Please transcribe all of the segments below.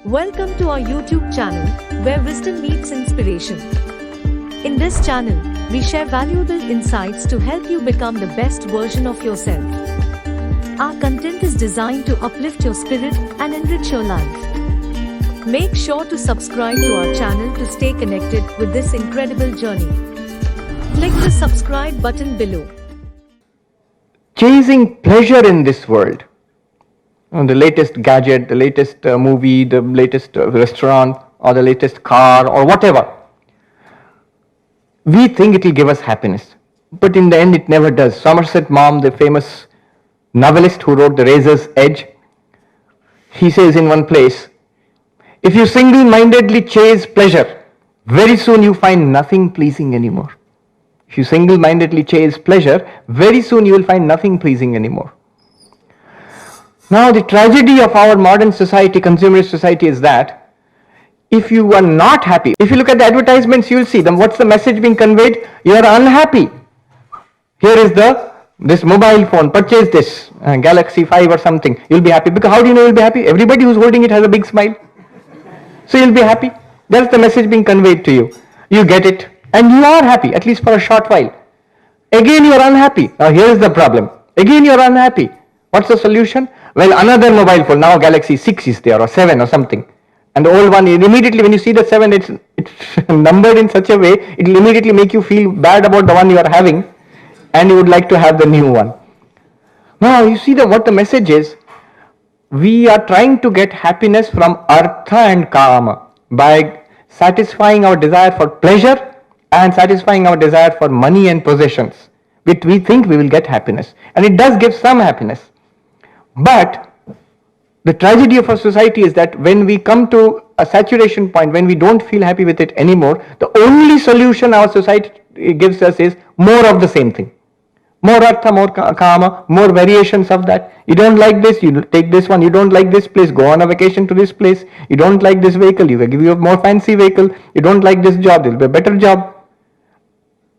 Welcome to our YouTube channel, where wisdom meets inspiration. In this channel, we share valuable insights to help you become the best version of yourself. Our content is designed to uplift your spirit and enrich your life. Make sure to subscribe to our channel to stay connected with this incredible journey. Click the subscribe button below. Chasing pleasure in this world, the latest gadget, the latest movie, the latest restaurant, or the latest car, or whatever, we think it will give us happiness. But in the end, it never does. Somerset Maugham, the famous novelist who wrote The Razor's Edge, he says in one place, if you single-mindedly chase pleasure, very soon you find nothing pleasing anymore. If you single-mindedly chase pleasure, very soon you will find nothing pleasing anymore. Now, the tragedy of our modern society, consumerist society, is that if you are not happy, if you look at the advertisements, you will see them. What's the message being conveyed? You are unhappy. Here is this mobile phone. Purchase this Galaxy 5 or something. You'll be happy. Because how do you know you'll be happy? Everybody who's holding it has a big smile. So you'll be happy. That's the message being conveyed to you. You get it, and you are happy, at least for a short while. Again, you are unhappy. Now, here is the problem. Again, you are unhappy. What's the solution? Well, another mobile phone, now Galaxy 6 is there, or 7 or something. And the old one, immediately when you see the 7, it's numbered in such a way, it will immediately make you feel bad about the one you are having, and you would like to have the new one. Now, you see what the message is. We are trying to get happiness from artha and kama by satisfying our desire for pleasure and satisfying our desire for money and possessions. We think we will get happiness. And it does give some happiness. But the tragedy of our society is that when we come to a saturation point, when we don't feel happy with it anymore, the only solution our society gives us is more of the same thing. More artha, more kama, more variations of that. You don't like this, you take this one. You don't like this place, go on a vacation to this place. You don't like this vehicle, you will give you a more fancy vehicle. You don't like this job, there will be a better job.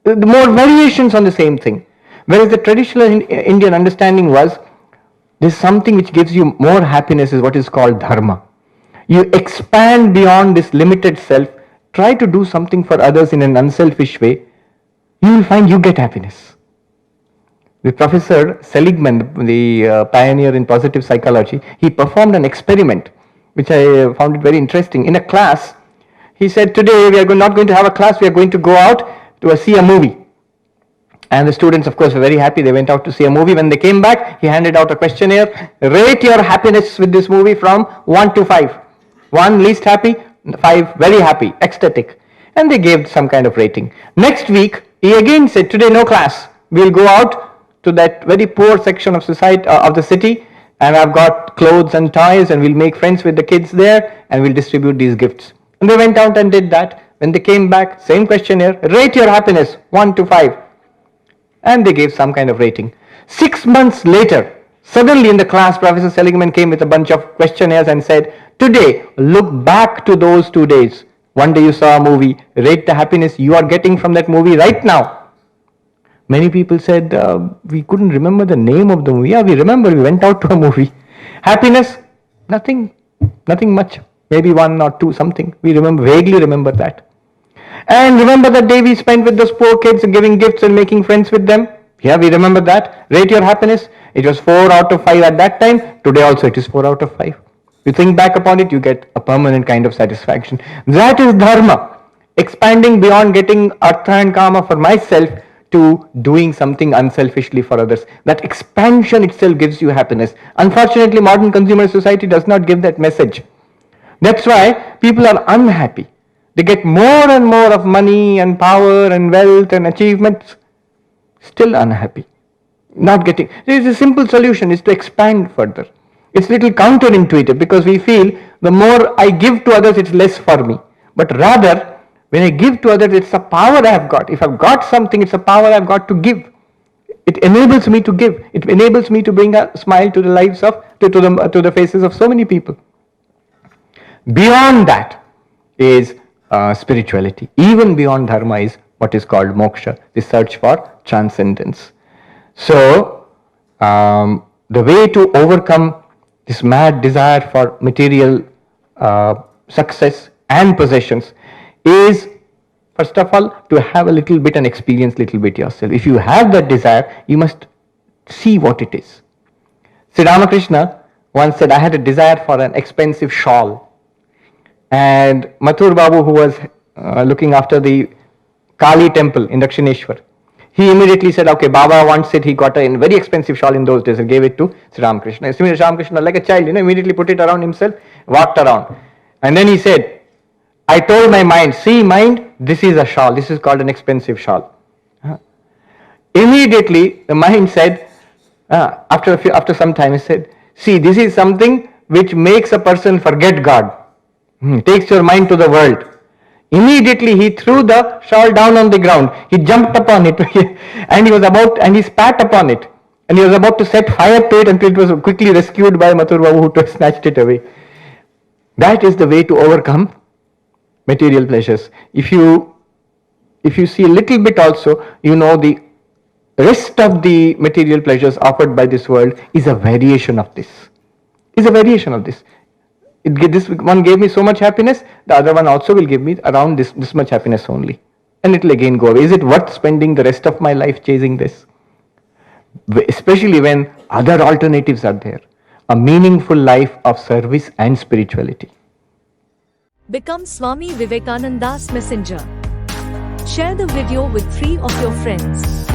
The more variations on the same thing. Whereas the traditional Indian understanding was, there's something which gives you more happiness is what is called dharma. You expand beyond this limited self, try to do something for others in an unselfish way, you will find you get happiness. The Professor Seligman, the pioneer in positive psychology, he performed an experiment, which I found it very interesting. In a class, he said, today we are not going to have a class, we are going to go out to see a movie. And the students, of course, were very happy. They went out to see a movie. When they came back, he handed out a questionnaire. Rate your happiness with this movie from 1 to 5. 1, least happy. 5, very happy, ecstatic. And they gave some kind of rating. Next week, he again said, today no class. We'll go out to that very poor section of society, of the city. And I've got clothes and toys. And we'll make friends with the kids there. And we'll distribute these gifts. And they went out and did that. When they came back, same questionnaire. Rate your happiness, 1 to 5. And they gave some kind of rating. 6 months later, suddenly in the class, Professor Seligman came with a bunch of questionnaires and said, today, look back to those 2 days. One day you saw a movie, rate the happiness you are getting from that movie right now. Many people said, we couldn't remember the name of the movie. Yeah, we remember, we went out to a movie. Happiness, nothing much. Maybe 1 or 2 something. We vaguely remember that. And remember that day we spent with those poor kids and giving gifts and making friends with them? Yeah, we remember that. Rate your happiness. It was 4 out of 5 at that time. Today also it is 4 out of 5. You think back upon it, you get a permanent kind of satisfaction. That is dharma. Expanding beyond getting artha and kama for myself to doing something unselfishly for others. That expansion itself gives you happiness. Unfortunately, modern consumer society does not give that message. That's why people are unhappy. They get more and more of money and power and wealth and achievements, still unhappy. Not getting. There is a simple solution, is to expand further. It's a little counterintuitive because we feel the more I give to others, it's less for me. But rather, when I give to others, it's a power I have got. If I've got something, it's a power I've got to give. It enables me to give. It enables me to bring a smile to the lives of, to the faces of so many people. Beyond that is spirituality. Even beyond dharma is what is called moksha, the search for transcendence. So, the way to overcome this mad desire for material success and possessions is, first of all, to have a little bit and experience little bit yourself. If you have that desire, you must see what it is. Sri Ramakrishna once said, I had a desire for an expensive shawl. And Mathur Babu, who was looking after the Kali temple in Dakshineshwar, he immediately said, okay, Baba wants it. He got a very expensive shawl in those days and gave it to Sri Ramakrishna. Sri Ramakrishna, like a child, immediately put it around himself, walked around. And then he said, I told my mind, see mind, this is a shawl. This is called an expensive shawl. Immediately, the mind said, after some time, he said, see, this is something which makes a person forget God. Takes your mind to the world. Immediately he threw the shawl down on the ground. He jumped upon it and he spat upon it. And he was about to set fire to it until it was quickly rescued by Mathur Babu, who snatched it away. That is the way to overcome material pleasures. If you see a little bit also, the rest of the material pleasures offered by this world is a variation of this. This one gave me so much happiness, the other one also will give me around this much happiness only. And it will again go away. Is it worth spending the rest of my life chasing this? Especially when other alternatives are there. A meaningful life of service and spirituality. Become Swami Vivekananda's messenger. Share the video with 3 of your friends.